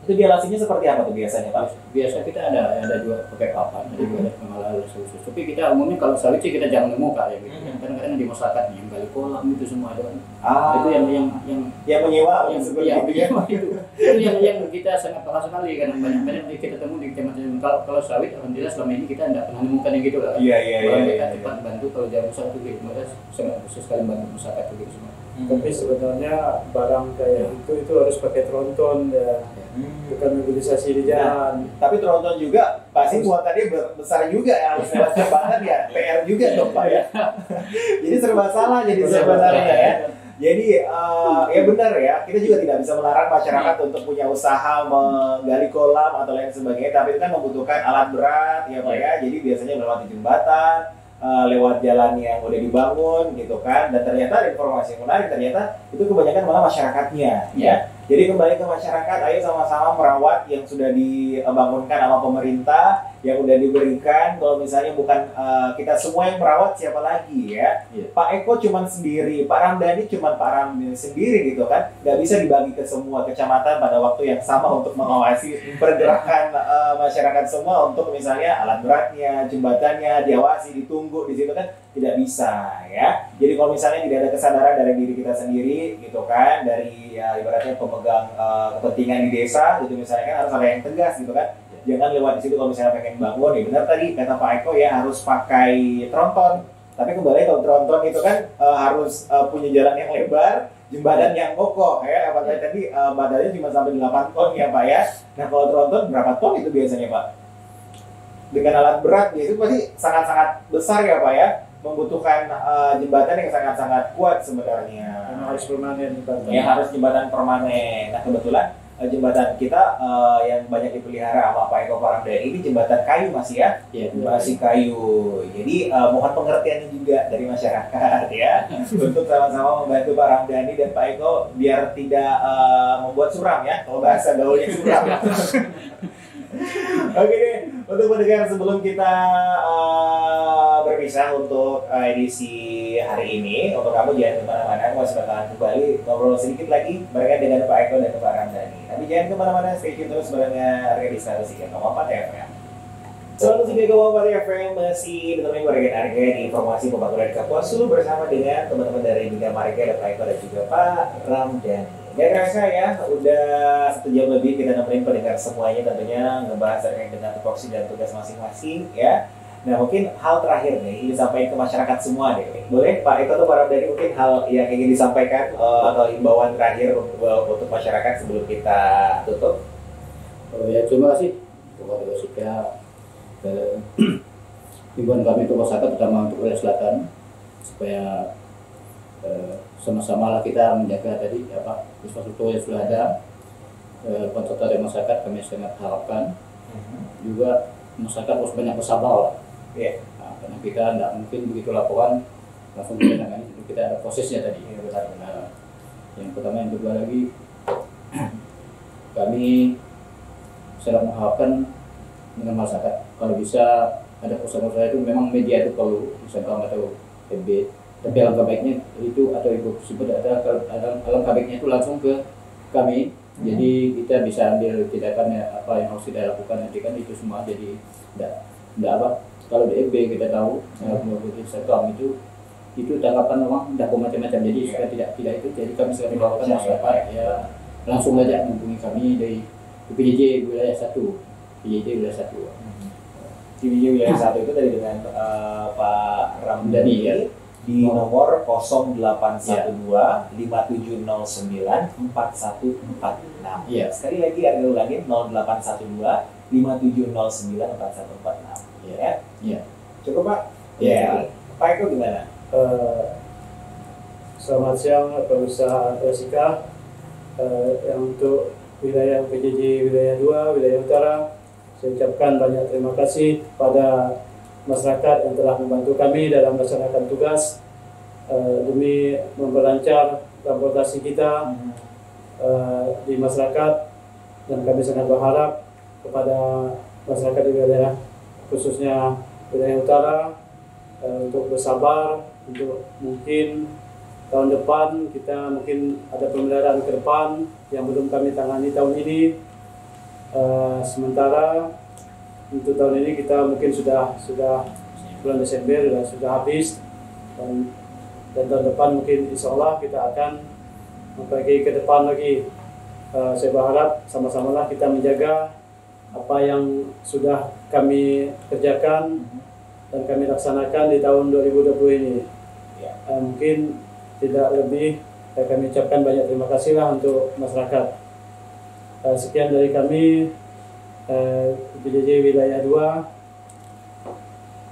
Itu dialasinya seperti apa tuh biasanya Pak? Biasa kita ada juga pakai papan, ada juga ada pengelola khusus. Tapi kita umumnya kalau sawit sih kita jangan nemu kayak gitu. Kadang-kadang di masyarakat yang gali kolam itu semua ada. Itu yang menyewa yang seperti itu. Itu yang kita sangat paham sekali, karena banyak kita temui di kecamatan. Kalau sawit alhamdulillah selama ini kita tidak pernah menemukan yang gitu lah. Mereka cepat bantu kalau jalan rusak itu gitu. Mereka sangat khusus sekali bantu masyarakat itu gitu semua. Tapi sebenarnya barang kayak itu harus pakai tronton ya, bukan mobilisasi di jalan. Tapi tronton juga pasti buat tadi besar juga ya, harus lewat jembatan ya, PR juga dong Pak ya. Jadi serba salah jadi sebenarnya ya. Jadi ya benar ya, kita juga tidak bisa melarang masyarakat untuk punya usaha menggali kolam atau lain sebagainya, tapi itu kan membutuhkan alat berat ya Pak ya. Jadi biasanya melewati jembatan, lewat jalan yang udah dibangun gitu kan, dan ternyata informasi yang menarik, ternyata itu kebanyakan malah masyarakatnya ya. Jadi kembali ke masyarakat, ayo sama-sama merawat yang sudah dibangunkan sama pemerintah, yang udah diberikan. Kalau misalnya bukan kita semua yang merawat, siapa lagi ya? Pak Eko cuman sendiri, Pak Ramdhani cuman Pak Ramdhani sendiri gitu kan, nggak bisa dibagi ke semua kecamatan pada waktu yang sama untuk mengawasi pergerakan masyarakat semua, untuk misalnya alat beratnya, jembatannya diawasi, ditunggu di situ kan tidak bisa ya. Jadi kalau misalnya tidak ada kesadaran dari diri kita sendiri gitu kan, dari ya ibaratnya pemegang kepentingan di desa gitu misalnya kan, harus ada yang tegas gitu kan. Jangan lewat di situ kalau misalnya pengen bangun. Ya benar tadi kata Pak Eko ya, harus pakai tronton. Tapi kembali kalau tronton itu kan harus punya jalan yang lebar, jembatan yang kokoh ya. Apa tadi badannya cuma sampai 8 ton ya Pak ya. Nah kalau tronton berapa ton itu biasanya Pak? Dengan alat berat itu pasti sangat-sangat besar ya Pak ya. Membutuhkan jembatan yang sangat-sangat kuat sebenarnya. Memang harus permanen jembatan. Ya harus jembatan permanen. Nah kebetulan jembatan kita yang banyak dipelihara sama Pak Eko Pak Ramdhani ini jembatan kayu masih ya, masih kayu. Jadi mohon pengertiannya juga dari masyarakat ya, untuk sama-sama membantu Pak Ramdhani dan Pak Eko biar tidak membuat suram ya, kalau bahasa gaulnya suram. Oke deh, untuk pendengar sebelum kita berpisah untuk edisi hari ini, untuk kamu jangan kemana-mana, masih bakalan kembali ngobrol sedikit lagi barengan dengan Pak Eko dan Pak Ramdhani. Tapi jangan kemana-mana, stay tune terus barengan Arga di 103,4 FM. 103,4 FM masih ditemani barengan Arga di informasi pembangunan Kapuas Hulu bersama dengan teman-teman dari Bina Marga, ada Pak Eko dan juga Pak Ramdhani. Gak kerasa ya, udah 1 jam lebih kita nemenin pendengar semuanya, tentunya ngebahas terkait dengan tupoksi dan tugas masing-masing ya. Nah mungkin hal terakhir nih disampaikan ke masyarakat semua deh. Boleh Pak Eko atau Pak Ramdhani mungkin hal yang ingin disampaikan atau himbauan terakhir untuk masyarakat sebelum kita tutup? Ya terima kasih kepada Wasika. Himbauan kami untuk masyarakat, terutama untuk wilayah selatan, supaya sama-sama lah kita menjaga tadi apa infrastruktur yang sudah ada. Konsultasi dari masyarakat kami sangat harapkan juga masyarakat harus banyak bersabar lah. Nah, karena kita tidak mungkin begitu laporan langsung ditangani, kita ada prosesnya tadi. Nah, yang pertama, yang kedua lagi kami sangat mengharapkan dengan masyarakat kalau bisa ada usaha-usaha itu, memang media itu perlu, misalkan atau FB. Tapi alangkah baiknya itu atau ibu tersebut ada alangkah baiknya itu langsung ke kami. Jadi kita bisa ambil tindakan apa yang harus kita lakukan nanti kan itu semua. Jadi tidak apa, kalau di FB kita tahu Instagram itu tanggapan memang tidak macam-macam. Jadi supaya tidak itu, jadi kami segera membawakan masyarakat ya langsung aja menghubungi kami dari PJJ wilayah 1. PJJ wilayah 1. PJJ wilayah 1 itu tadi dengan Pak Ramdhani ya, di nomor 0812 5709 4146. Iya. Sekali lagi ada ulangin 0812 5709 4146. Ya. Iya. Cukup Pak? Iya. Pak Eko gimana? Selamat siang pemirsa Wasika. Yang untuk wilayah PJJ wilayah 2, wilayah utara, saya ucapkan banyak terima kasih pada masyarakat yang telah membantu kami dalam melaksanakan tugas demi memperlancar transportasi kita di masyarakat, dan kami sangat berharap kepada masyarakat di wilayah khususnya wilayah utara untuk bersabar, untuk mungkin tahun depan kita mungkin ada pemeliharaan ke depan yang belum kami tangani tahun ini. Sementara untuk tahun ini kita mungkin sudah bulan Desember sudah habis, dan tahun depan mungkin insya Allah kita akan memperbaiki ke depan lagi. Saya berharap sama-samalah kita menjaga apa yang sudah kami kerjakan dan kami laksanakan di tahun 2020 ini. Mungkin tidak lebih, kami ucapkan banyak terima kasih lah untuk masyarakat. Sekian dari kami, PJJ wilayah 2.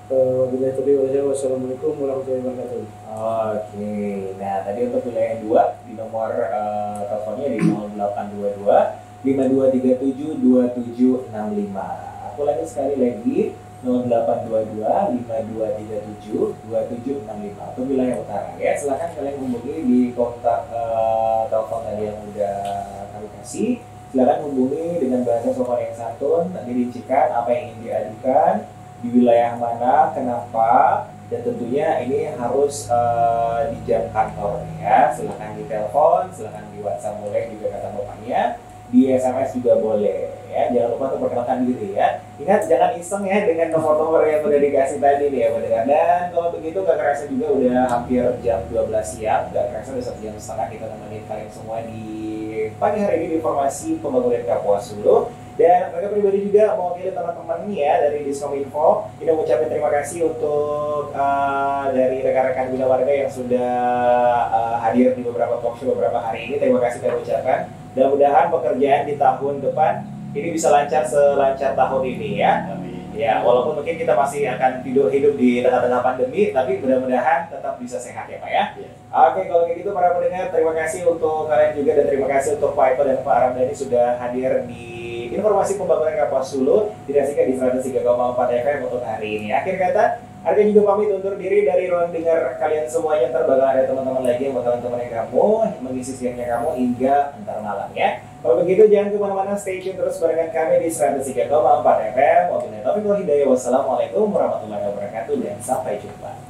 Wassalamualaikum warahmatullahi wabarakatuh. Oke, nah tadi untuk wilayah 2 di nomor teleponnya di 0822 5237 2765. Aku lagi sekali lagi 0822 5237 2765 untuk wilayah utara ya. Silahkan kalian hubungi di kontak telepon tadi yang udah kami kasih. silakan hubungi dengan bahasa sopan yang santun, nanti dirincikan apa yang ingin diadukan, di wilayah mana, kenapa, dan tentunya ini harus di jam kantor ya. Silakan di telepon, silakan di WhatsApp boleh juga kata bapaknya, di SMS juga boleh ya. Jangan lupa untuk perkenalkan diri ya. Ingat jangan iseng ya dengan nomor-nomor yang udah dikasih tadi nih ya pendengar. Dan kalau begitu gak kerasa juga udah hampir jam 12 siang, gak kerasa udah 1 jam setengah kita nemenin kalian semua di pagi hari ini di informasi pembangunan Kapuas Hulu. Dan mereka pribadi juga mewakili teman-teman ya dari Diskominfo ini mengucapkan terima kasih untuk dari rekan-rekan bina warga yang sudah hadir di beberapa talkshow beberapa hari ini. Terima kasih kami ucapkan. Dan mudah-mudahan pekerjaan di tahun depan ini bisa lancar selancar tahun ini ya. Ya, walaupun mungkin kita masih akan hidup di tengah-tengah pandemi, tapi mudah-mudahan tetap bisa sehat ya Pak ya. Oke, kalau kayak gitu para pendengar, terima kasih untuk kalian juga dan terima kasih untuk Pak Eko dan Pak Ramdhani sudah hadir di informasi pembangunan Kapuas Hulu dinasikan di 103,4 FM untuk hari ini. Akhir kata, Arga juga pamit undur diri dari ruang dengar kalian semuanya. Ntar bakal ada teman-teman lagi yang bakalan temenin kamu, mengisi siangnya kamu hingga ntar malam ya. Kalau begitu jangan kemana-mana, stay tune terus barengan kami di 103,4 FM. Wabillahi taufiq wal hidayah. Wassalamualaikum warahmatullahi wabarakatuh dan sampai jumpa.